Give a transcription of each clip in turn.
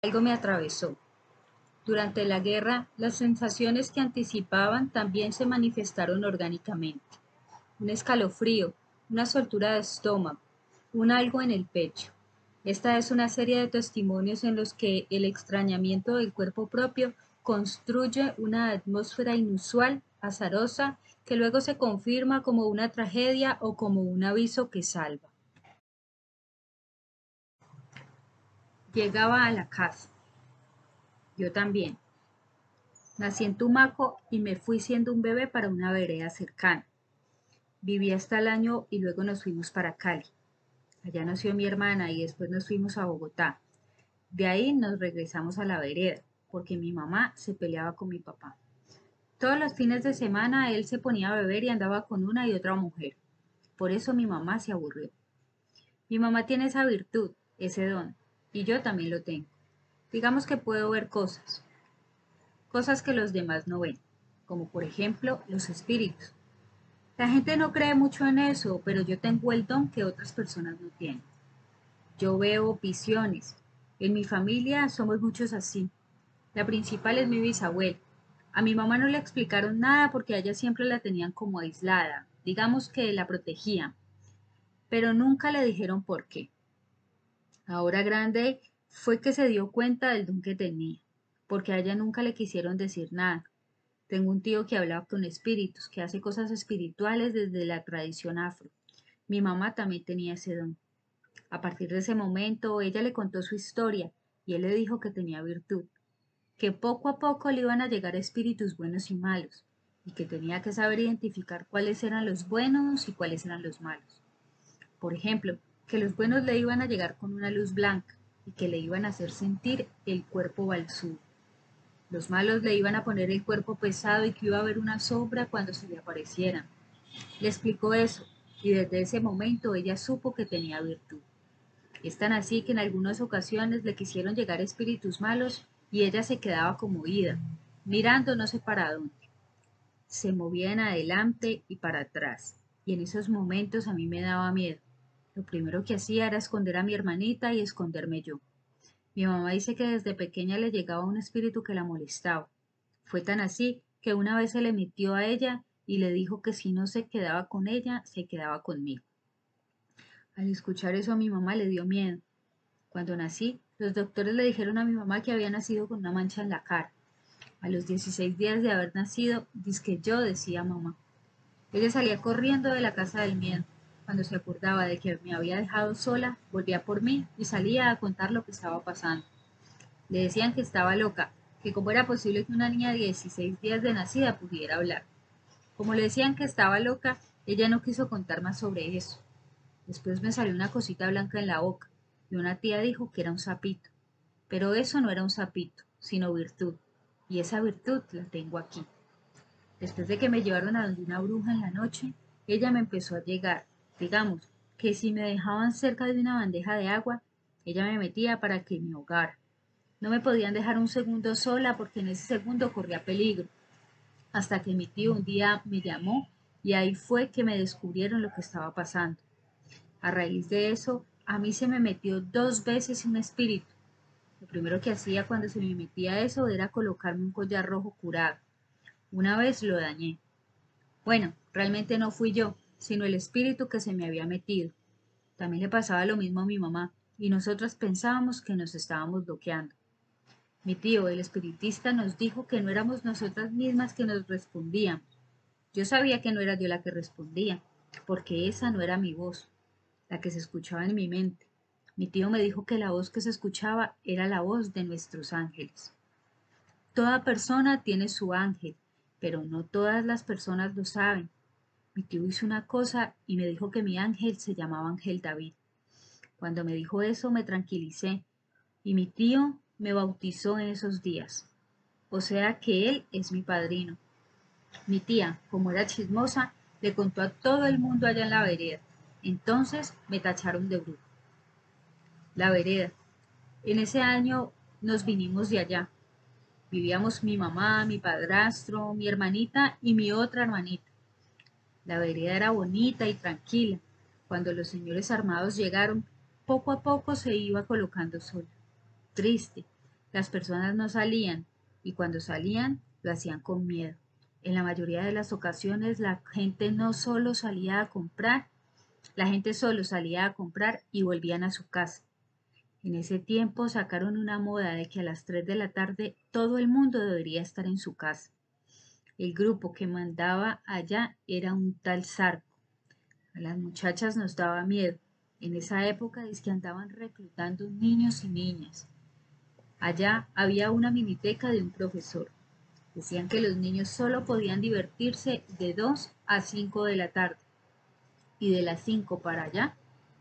Algo me atravesó. Durante la guerra, las sensaciones que anticipaban también se manifestaron orgánicamente. Un escalofrío, una soltura de estómago, un algo en el pecho. Esta es una serie de testimonios en los que el extrañamiento del cuerpo propio construye una atmósfera inusual, azarosa, que luego se confirma como una tragedia o como un aviso que salva. Llegaba a la casa. Yo también. Nací en Tumaco y me fui siendo un bebé para una vereda cercana. Viví hasta el año y luego nos fuimos para Cali. Allá nació mi hermana y después nos fuimos a Bogotá. De ahí nos regresamos a la vereda, porque mi mamá se peleaba con mi papá. Todos los fines de semana él se ponía a beber y andaba con una y otra mujer. Por eso mi mamá se aburrió. Mi mamá tiene esa virtud, ese don, y yo también lo tengo. Digamos que puedo ver cosas, cosas que los demás no ven, como por ejemplo los espíritus. La gente no cree mucho en eso, pero yo tengo el don que otras personas no tienen. Yo veo visiones. En mi familia somos muchos así. La principal es mi bisabuela. A mi mamá no le explicaron nada porque a ella siempre la tenían como aislada. Digamos que la protegían, pero nunca le dijeron por qué. Ahora grande fue que se dio cuenta del don que tenía, porque a ella nunca le quisieron decir nada. Tengo un tío que habla con espíritus, que hace cosas espirituales desde la tradición afro. Mi mamá también tenía ese don. A partir de ese momento, ella le contó su historia y él le dijo que tenía virtud, que poco a poco le iban a llegar espíritus buenos y malos, y que tenía que saber identificar cuáles eran los buenos y cuáles eran los malos. Por ejemplo, que los buenos le iban a llegar con una luz blanca y que le iban a hacer sentir el cuerpo balsudo. Los malos le iban a poner el cuerpo pesado y que iba a haber una sombra cuando se le aparecieran. Le explicó eso, y desde ese momento ella supo que tenía virtud. Es tan así que en algunas ocasiones le quisieron llegar espíritus malos y ella se quedaba como ida, mirando no sé para dónde. Se movía en adelante y para atrás, y en esos momentos a mí me daba miedo. Lo primero que hacía era esconder a mi hermanita y esconderme yo. Mi mamá dice que desde pequeña le llegaba un espíritu que la molestaba. Fue tan así que una vez se le metió a ella y le dijo que si no se quedaba con ella, se quedaba conmigo. Al escuchar eso a mi mamá le dio miedo. Cuando nací, los doctores le dijeron a mi mamá que había nacido con una mancha en la cara. A los 16 días de haber nacido, dizque yo decía mamá. Ella salía corriendo de la casa del miedo. Cuando se acordaba de que me había dejado sola, volvía por mí y salía a contar lo que estaba pasando. Le decían que estaba loca, que cómo era posible que una niña de 16 días de nacida pudiera hablar. Como le decían que estaba loca, ella no quiso contar más sobre eso. Después me salió una cosita blanca en la boca y una tía dijo que era un sapito. Pero eso no era un sapito, sino virtud. Y esa virtud la tengo aquí. Después de que me llevaron a donde una bruja en la noche, ella me empezó a llegar. Digamos que si me dejaban cerca de una bandeja de agua, ella me metía para que me ahogara. No me podían dejar un segundo sola porque en ese segundo corría peligro. Hasta que mi tío un día me llamó y ahí fue que me descubrieron lo que estaba pasando. A raíz de eso, a mí se me metió 2 veces un espíritu. Lo primero que hacía cuando se me metía eso era colocarme un collar rojo curado. Una vez lo dañé. Bueno, realmente no fui yo, sino el espíritu que se me había metido. También le pasaba lo mismo a mi mamá, y nosotras pensábamos que nos estábamos bloqueando. Mi tío, el espiritista, nos dijo que no éramos nosotras mismas que nos respondíamos. Yo sabía que no era yo la que respondía, porque esa no era mi voz, la que se escuchaba en mi mente. Mi tío me dijo que la voz que se escuchaba era la voz de nuestros ángeles. Toda persona tiene su ángel, pero no todas las personas lo saben. Mi tío hizo una cosa y me dijo que mi ángel se llamaba Ángel David. Cuando me dijo eso me tranquilicé y mi tío me bautizó en esos días. O sea que él es mi padrino. Mi tía, como era chismosa, le contó a todo el mundo allá en la vereda. Entonces me tacharon de bruja. La vereda. En ese año nos vinimos de allá. Vivíamos mi mamá, mi padrastro, mi hermanita y mi otra hermanita. La vereda era bonita y tranquila. Cuando los señores armados llegaron, poco a poco se iba colocando sola, triste. Las personas no salían y cuando salían lo hacían con miedo. En la mayoría de las ocasiones la gente solo salía a comprar y volvían a su casa. En ese tiempo sacaron una moda de que a las 3 de la tarde todo el mundo debería estar en su casa. El grupo que mandaba allá era un tal Zarco. A las muchachas nos daba miedo. En esa época es que andaban reclutando niños y niñas. Allá había una miniteca de un profesor. Decían que los niños solo podían divertirse de 2 a 5 de la tarde y de las 5 para allá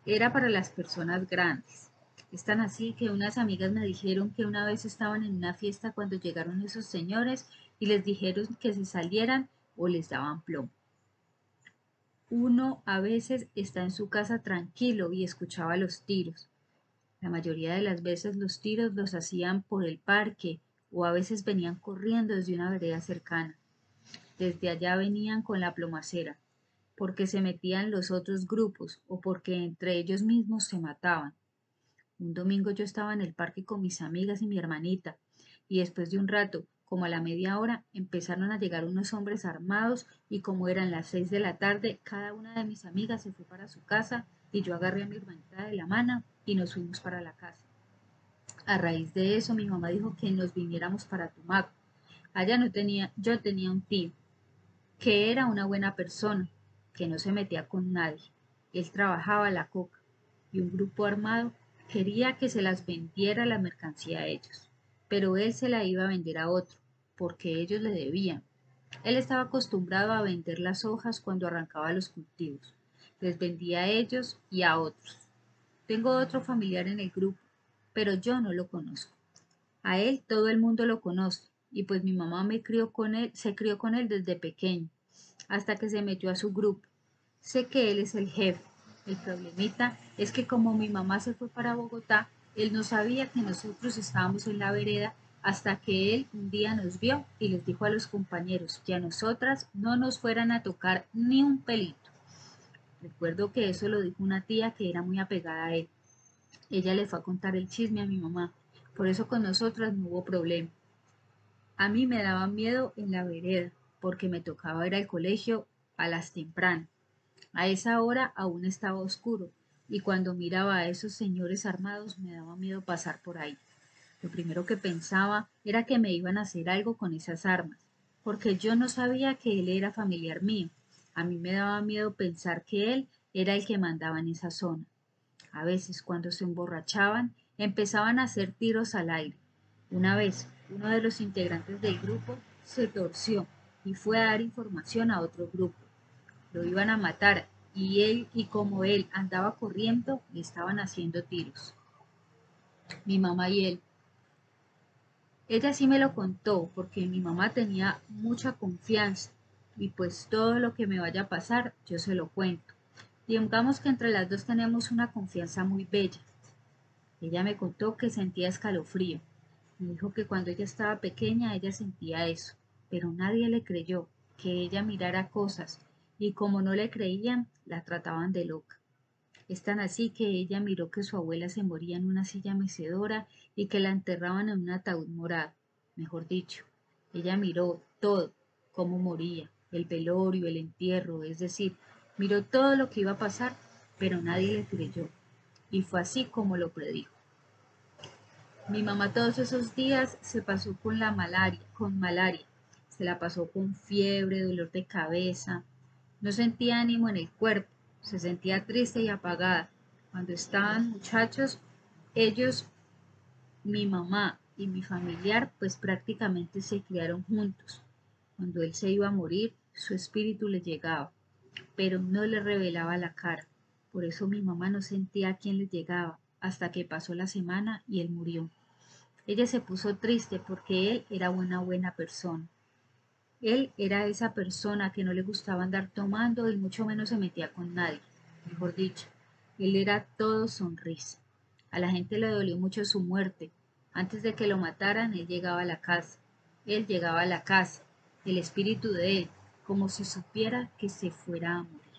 era para las personas grandes. Es tan así que unas amigas me dijeron que una vez estaban en una fiesta cuando llegaron esos señores y les dijeron que se salieran o les daban plomo. Uno a veces está en su casa tranquilo y escuchaba los tiros. La mayoría de las veces los tiros los hacían por el parque o a veces venían corriendo desde una vereda cercana. Desde allá venían con la plomacera, porque se metían los otros grupos o porque entre ellos mismos se mataban. Un domingo yo estaba en el parque con mis amigas y mi hermanita, y después de un rato, como a la media hora, empezaron a llegar unos hombres armados y como eran las 6 de la tarde, cada una de mis amigas se fue para su casa y yo agarré a mi hermanita de la mano y nos fuimos para la casa. A raíz de eso, mi mamá dijo que nos viniéramos para Tumaco. Yo tenía un tío que era una buena persona, que no se metía con nadie. Él trabajaba la coca y un grupo armado quería que se las vendiera la mercancía a ellos, pero él se la iba a vender a otro, porque ellos le debían. Él estaba acostumbrado a vender las hojas cuando arrancaba los cultivos. Les vendía a ellos y a otros. Tengo otro familiar en el grupo, pero yo no lo conozco. A él todo el mundo lo conoce, y pues mi mamá se crió con él desde pequeño, hasta que se metió a su grupo. Sé que él es el jefe. El problemita es que como mi mamá se fue para Bogotá, él no sabía que nosotros estábamos en la vereda hasta que él un día nos vio y les dijo a los compañeros que a nosotras no nos fueran a tocar ni un pelito. Recuerdo que eso lo dijo una tía que era muy apegada a él. Ella le fue a contar el chisme a mi mamá. Por eso con nosotras no hubo problema. A mí me daba miedo en la vereda, porque me tocaba ir al colegio a las tempranas. A esa hora aún estaba oscuro, y cuando miraba a esos señores armados me daba miedo pasar por ahí. Lo primero que pensaba era que me iban a hacer algo con esas armas, porque yo no sabía que él era familiar mío. A mí me daba miedo pensar que él era el que mandaba en esa zona. A veces, cuando se emborrachaban, empezaban a hacer tiros al aire. Una vez, uno de los integrantes del grupo se torció y fue a dar información a otro grupo. Lo iban a matar y como él andaba corriendo, le estaban haciendo tiros. Mi mamá y él. Ella sí me lo contó porque mi mamá tenía mucha confianza y pues todo lo que me vaya a pasar yo se lo cuento. Digamos que entre las dos tenemos una confianza muy bella. Ella me contó que sentía escalofrío. Me dijo que cuando ella estaba pequeña ella sentía eso, pero nadie le creyó, que ella mirara cosas, y como no le creían, la trataban de loca. Es tan así que ella miró que su abuela se moría en una silla mecedora y que la enterraban en un ataúd morado. Mejor dicho, ella miró todo, cómo moría, el velorio, el entierro, es decir, miró todo lo que iba a pasar, pero nadie le creyó. Y fue así como lo predijo. Mi mamá todos esos días se pasó con malaria. Se la pasó con fiebre, dolor de cabeza. No sentía ánimo en el cuerpo, se sentía triste y apagada. Cuando estaban muchachos, ellos, mi mamá y mi familiar, pues prácticamente se criaron juntos. Cuando él se iba a morir, su espíritu le llegaba, pero no le revelaba la cara. Por eso mi mamá no sentía a quién le llegaba, hasta que pasó la semana y él murió. Ella se puso triste porque él era una buena persona. Él era esa persona que no le gustaba andar tomando y mucho menos se metía con nadie. Mejor dicho, él era todo sonrisa. A la gente le dolió mucho su muerte. Antes de que lo mataran, él llegaba a la casa. Él llegaba a la casa, el espíritu de él, como si supiera que se fuera a morir.